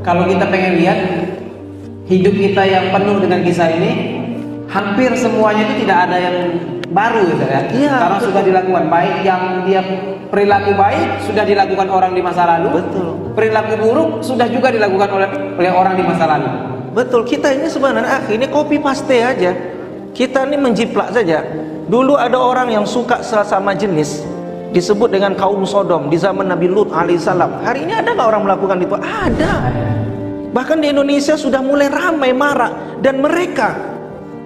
kalau kita pengen lihat hidup kita yang penuh dengan kisah ini, hampir semuanya itu tidak ada yang baru gitu ya. Iya, Karena betul. sudah dilakukan baik, yang dia perilaku baik sudah dilakukan orang di masa lalu. Betul. Perilaku buruk sudah juga dilakukan oleh orang di masa lalu. Betul, kita ini sebenarnya ini copy paste aja. Kita ini menjiplak saja. Dulu ada orang yang suka sesama jenis, disebut dengan kaum Sodom di zaman Nabi Lut alaihissalam. Hari ini ada nggak orang melakukan itu? Ada. Bahkan di Indonesia sudah mulai ramai marak, dan mereka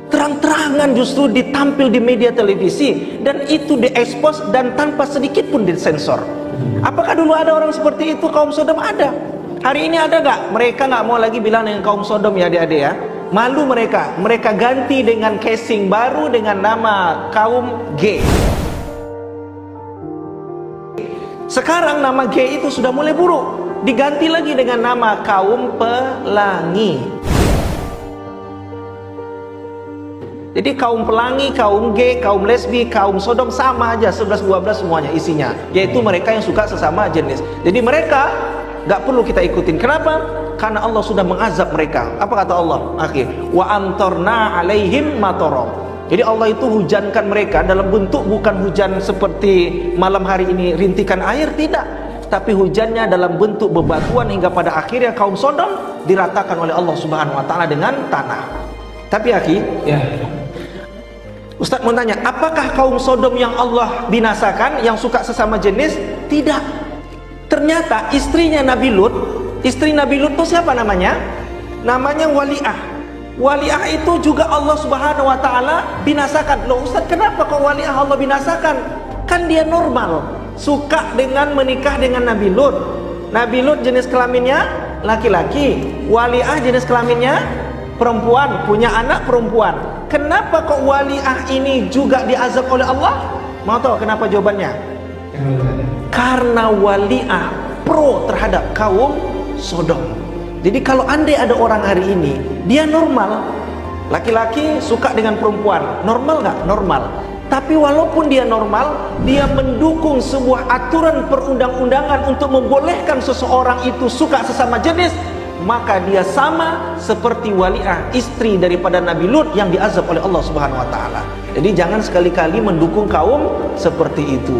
terang-terangan justru ditampil di media televisi, dan itu diekspos dan tanpa sedikit pun disensor. Apakah dulu ada orang seperti itu, kaum Sodom? Ada. Hari ini ada nggak? Mereka nggak mau lagi bilang dengan kaum Sodom ya adik-adik ya. Malu mereka. Mereka ganti dengan casing baru dengan nama kaum G. Sekarang nama G itu sudah mulai buruk. Diganti lagi dengan nama kaum pelangi. Jadi kaum pelangi, kaum G, kaum lesbi, kaum Sodom sama aja, 11-12 semuanya isinya, yaitu mereka yang suka sesama jenis. Jadi mereka nggak perlu kita ikutin. Kenapa? Karena Allah sudah mengazab mereka. Apa kata Allah? Wa amtorna alaihim matoro. Jadi Allah itu hujankan mereka dalam bentuk bukan hujan seperti malam hari ini rintikan air, tidak, tapi hujannya dalam bentuk bebatuan hingga pada akhirnya kaum Sodom diratakan oleh Allah Subhanahu wa taala dengan tanah. Tapi ya, Ustadz mau tanya, apakah kaum Sodom yang Allah binasakan, yang suka sesama jenis? Tidak. Ternyata istrinya Nabi Lut, istri Nabi Lut itu siapa namanya? Namanya Wali'ah. Wali'ah itu juga Allah Subhanahu wa taala binasakan. Loh Ustadz, kenapa kok Wali'ah Allah binasakan? Kan dia normal, suka dengan menikah dengan Nabi Lut. Nabi Lut jenis kelaminnya laki-laki, Wali'ah jenis kelaminnya perempuan, punya anak perempuan. Kenapa kok Wali'ah ini juga diazab oleh Allah? Mau tahu kenapa jawabannya? Karena Wali'ah pro terhadap kaum Sodom. Jadi kalau andai ada orang hari ini, dia normal, laki-laki suka dengan perempuan, normal nggak? Normal. Tapi walaupun dia normal, dia mendukung sebuah aturan perundang-undangan untuk membolehkan seseorang itu suka sesama jenis, maka dia sama seperti Wali'ah, istri daripada Nabi Lut yang diazab oleh Allah Subhanahu wa taala. Jadi jangan sekali-kali mendukung kaum seperti itu.